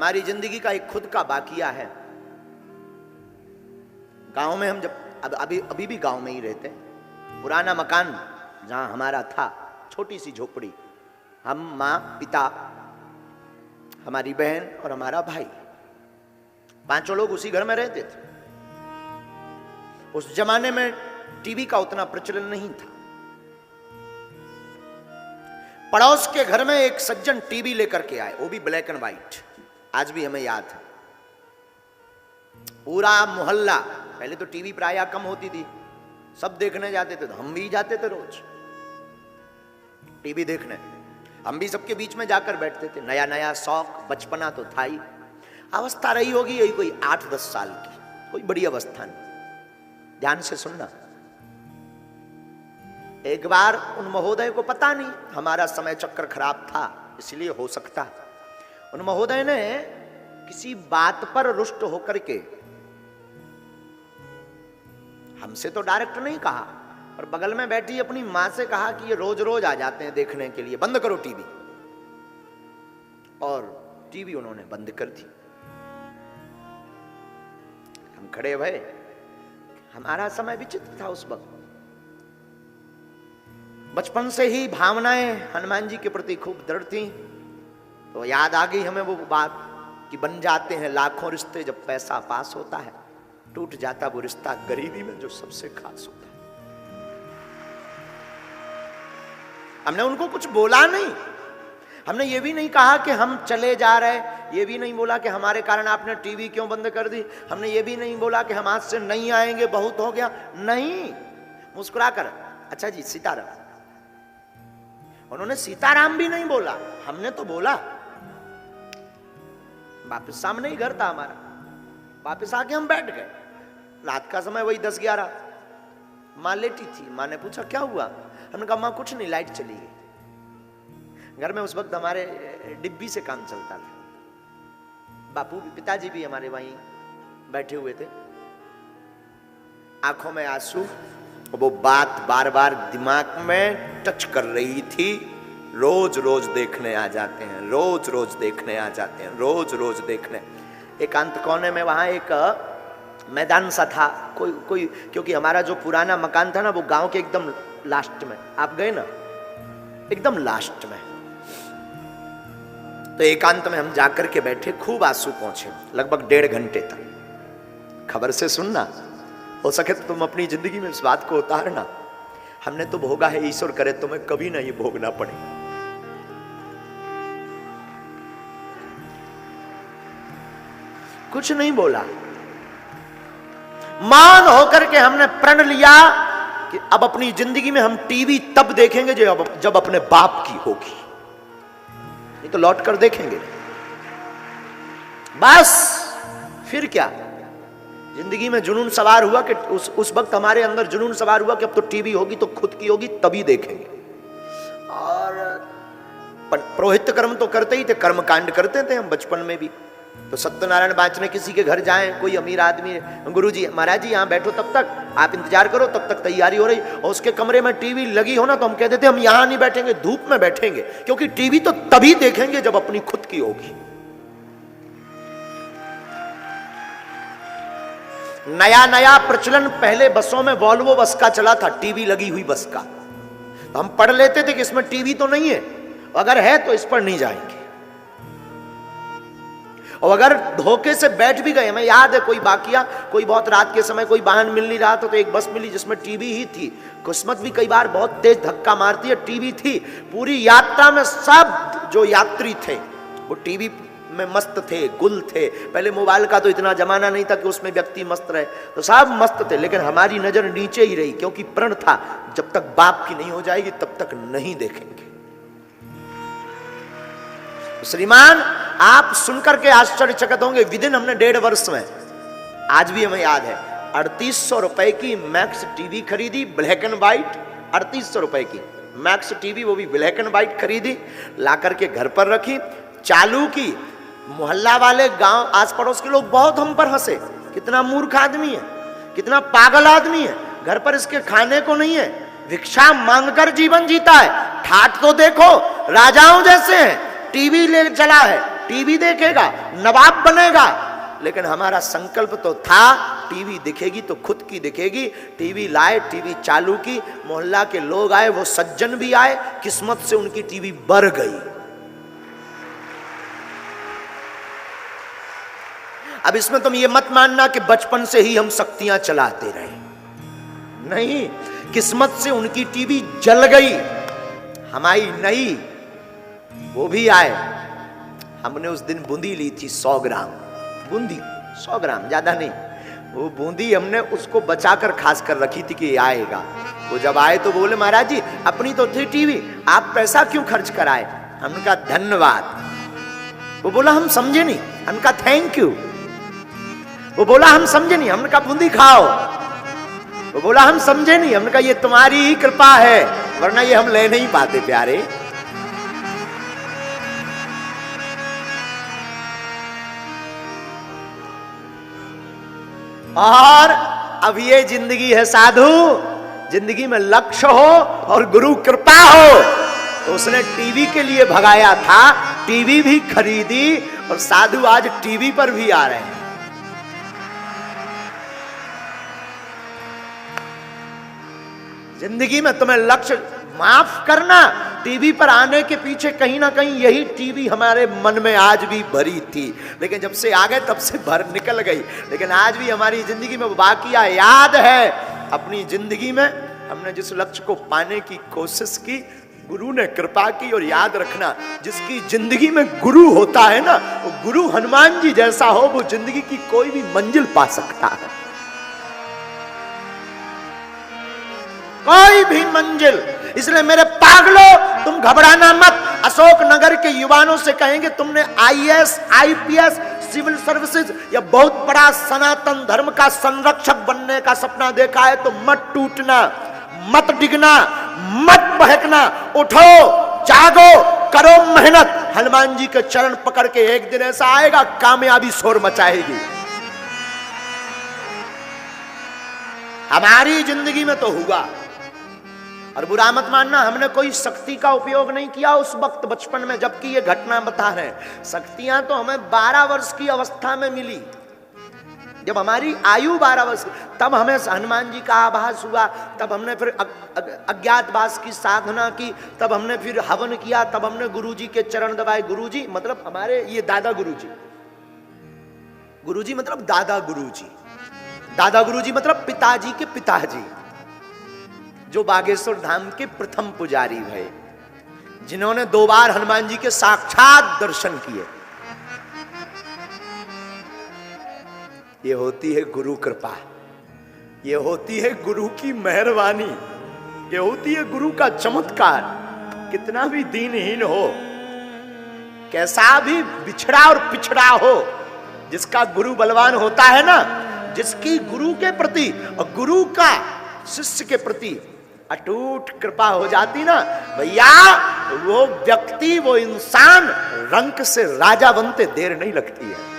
हमारी जिंदगी का एक खुद का बाकिया है। गांव में हम जब अभी भी गांव में ही रहते हैं। पुराना मकान जहां हमारा था, छोटी सी झोपड़ी, हम, माँ, पिता, हमारी बहन और हमारा भाई, 5 लोग उसी घर में रहते थे। उस जमाने में टीवी का उतना प्रचलन नहीं था। पड़ोस के घर में एक सज्जन टीवी लेकर के आए, वो भी ब्लैक एंड व्हाइट, आज भी हमें याद है। पूरा मोहल्ला, पहले तो टीवी प्रायः कम होती थी, सब देखने जाते थे, तो हम भी जाते थे रोज टीवी देखने। हम भी सबके बीच में जाकर बैठते थे। नया नया शौक, बचपना तो था ही। अवस्था रही होगी यही कोई 8-10 साल की, कोई बड़ी अवस्था नहीं। ध्यान से सुनना। एक बार उन महोदय को पता नहीं, हमारा समय चक्र खराब था इसलिए हो सकता, उन महोदय ने किसी बात पर रुष्ट होकर के हमसे तो डायरेक्ट नहीं कहा, और बगल में बैठी अपनी मां से कहा कि ये रोज रोज आ जाते हैं देखने के लिए, बंद करो टीवी। और टीवी उन्होंने बंद कर दी। हम खड़े भये। हमारा समय विचित्र था उस वक्त। बचपन से ही भावनाएं हनुमान जी के प्रति खूब दृढ़ थी, तो याद आ गई हमें वो बात कि बन जाते हैं लाखों रिश्ते जब पैसा पास होता है, टूट जाता वो रिश्ता गरीबी में जो सबसे खास होता है। हमने उनको कुछ बोला नहीं, हमने ये भी नहीं कहा कि हम चले जा रहे, ये भी नहीं बोला कि हमारे कारण आपने टीवी क्यों बंद कर दी, हमने ये भी नहीं बोला कि हम आज से नहीं आएंगे, बहुत हो गया, नहीं। मुस्कुरा कर, अच्छा जी सीताराम। उन्होंने सीताराम भी नहीं बोला, हमने तो बोला। वापस सामने ही घर था हमारा, वापस आके हम बैठ गए। रात का समय वही 10-11। माँ लेटी थी। माँ ने पूछा क्या हुआ? हमने कहा माँ कुछ नहीं, लाइट चली गई। घर में उस वक्त हमारे डिब्बी से काम चलता था। बापू भी, पिताजी भी हमारे वहीं बैठे हुए थे, आंखों में आंसू। वो बात बार बार दिमाग में टच कर रही थी। रोज रोज देखने आ जाते हैं, रोज रोज देखने आ जाते हैं, रोज रोज देखने। एकांत कोने में वहां एक मैदान सा था, कोई क्योंकि हमारा जो पुराना मकान था ना, वो गांव के एकदम लास्ट में, आप गए ना, एकदम लास्ट में। तो एकांत में हम जाकर के बैठे, खूब आंसू पहुंचे, लगभग 1.5 घंटे तक। खबर से सुनना, हो सके तो तुम अपनी जिंदगी में इस बात को उतारना। हमने तो भोगा है, ईश्वर करे तुम्हें कभी ना ये भोगना पड़े। कुछ नहीं बोला। मान होकर के हमने प्रण लिया कि अब अपनी जिंदगी में हम टीवी तब देखेंगे जब अपने बाप की होगी, नहीं तो लौट कर देखेंगे बस। फिर क्या, जिंदगी में जुनून सवार हुआ कि उस वक्त हमारे अंदर जुनून सवार हुआ कि अब तो टीवी होगी तो खुद की होगी, तभी देखेंगे। और पुरोहित कर्म तो करते ही थे, कर्म कांड करते थे हम बचपन में भी। तो सत्यनारायण बांचने किसी के घर जाएं, कोई अमीर आदमी है, गुरुजी महाराज जी यहाँ बैठो, तब तक आप इंतजार करो, तब तक तैयारी हो रही, और उसके कमरे में टीवी लगी हो ना, तो हम कहते थे हम यहाँ नहीं बैठेंगे, धूप में बैठेंगे, क्योंकि टीवी तो तभी देखेंगे जब अपनी खुद की होगी। नया नया प्रचलन, पहले बसों में वॉल्वो बस का चला था, टीवी लगी हुई बस का। तो हम पढ़ लेते थे कि इसमें टीवी तो नहीं है, अगर है तो इस पर नहीं जाएंगे। और अगर धोखे से बैठ भी गए, हमें याद है कोई वाकया, कोई बहुत रात के समय कोई वाहन मिल नहीं रहा था, तो एक बस मिली जिसमें टीवी ही थी। किस्मत भी कई बार बहुत तेज धक्का मारती है, टीवी थी। पूरी यात्रा में सब जो यात्री थे वो टीवी में मस्त थे, गुल थे। पहले मोबाइल का तो इतना जमाना नहीं था कि उसमें व्यक्ति मस्त रहे, तो सब मस्त थे, लेकिन हमारी नजर नीचे ही रही, क्योंकि प्रण था जब तक बाप की नहीं हो जाएगी तब तक नहीं देखेंगे। श्रीमान, आप सुनकर के आश्चर्यचकित होंगे, विदिन हमने 1.5 वर्ष में, आज भी हमें याद है, 3800 रुपए की मैक्स टीवी खरीदी, ब्लैक एंड व्हाइट। 3800 रुपए की मैक्स टीवी, वो भी ब्लैक एंड व्हाइट खरीदी, ला करके घर पर रखी, चालू की। मोहल्ला वाले, गांव आस पड़ोस के लोग बहुत हम पर हंसे, कितना मूर्ख आदमी है, कितना पागल आदमी है, घर पर इसके खाने को नहीं है, भिक्षा मांगकर जीवन जीता है। ठाठ तो देखो, राजाओं जैसे हैं, टीवी ले चला है, टीवी देखेगा, नवाब बनेगा। लेकिन हमारा संकल्प तो था टीवी दिखेगी तो खुद की दिखेगी। टीवी लाए, टीवी चालू की, मोहल्ला के लोग आए, वो सज्जन भी आए, किस्मत से उनकी टीवी बढ़ गई। अब इसमें तुम ये मत मानना कि बचपन से ही हम शक्तियां चलाते रहे, नहीं, किस्मत से उनकी टीवी जल गई, हमारी नहीं। वो भी आए, हमने उस दिन बूंदी ली थी 100 ग्राम, बूंदी 100 ग्राम, ज्यादा नहीं। वो बूंदी हमने उसको बचाकर खास कर रखी थी कि आएगा। वो जब आए तो बोले महाराज जी अपनी तो थी टीवी, आप पैसा क्यों खर्च कराए? हमने कहा धन्यवाद। वो बोला हम समझे नहीं। हमने कहा थैंक यू। वो बोला हम समझे नहीं। हमने कहा बूंदी खाओ। वो बोला हम समझे नहीं। हमने कहा ये तुम्हारी ही कृपा है, वरना ये हम ले नहीं पाते प्यारे। और अब ये जिंदगी है साधु, जिंदगी में लक्ष्य हो और गुरु कृपा हो। तो उसने टीवी के लिए भगाया था, टीवी भी खरीदी, और साधु आज टीवी पर भी आ रहे हैं। जिंदगी में तुम्हें लक्ष्य, माफ करना, टीवी पर आने के पीछे कहीं ना कहीं यही टीवी हमारे मन में आज भी भरी थी, लेकिन जब से आ गए तब से भर निकल गई। लेकिन आज भी हमारी जिंदगी में वो बाकिया याद है। अपनी जिंदगी में हमने जिस लक्ष्य को पाने की कोशिश की, गुरु ने कृपा की। और याद रखना, जिसकी जिंदगी में गुरु होता है ना, वो गुरु हनुमान जी जैसा हो, वो जिंदगी की कोई भी मंजिल पा सकता है, कोई भी मंजिल। इसलिए मेरे पागलों, तुम घबराना मत। अशोक नगर के युवाओं से कहेंगे तुमने आईएएस, आईपीएस, सिविल सर्विसेज या बहुत बड़ा सनातन धर्म का संरक्षक बनने का सपना देखा है तो मत टूटना, मत डिगना, मत बहकना। उठो, जागो, करो मेहनत। हनुमान जी के चरण पकड़ के एक दिन ऐसा आएगा, कामयाबी शोर मचाएगी। हमारी जिंदगी में तो हुआ। और बुरा मत मानना, हमने कोई शक्ति का उपयोग नहीं किया उस वक्त बचपन में, जबकि ये घटना बता रहे हैं। शक्तियां तो हमें 12 वर्ष की अवस्था में मिली। जब हमारी आयु 12 वर्ष, तब हमें हनुमान जी का आभास हुआ, तब हमने फिर अज्ञातवास की साधना की, तब हमने फिर हवन किया, तब हमने गुरुजी के चरण दबाए। गुरुजी मतलब हमारे ये दादा गुरुजी, गुरुजी मतलब दादा गुरुजी, दादा गुरुजी मतलब पिताजी के पिताजी, जो बागेश्वर धाम के प्रथम पुजारी भये, जिन्होंने 2 बार हनुमान जी के साक्षात दर्शन किए। ये होती है गुरु कृपा, ये होती है गुरु की मेहरबानी, ये होती है गुरु का चमत्कार। कितना भी दीनहीन हो, कैसा भी बिछड़ा और पिछड़ा हो, जिसका गुरु बलवान होता है ना, जिसकी गुरु के प्रति और गुरु का शिष्य के प्रति अटूट कृपा हो जाती ना भैया, वो व्यक्ति, वो इंसान रंक से राजा बनते देर नहीं लगती है।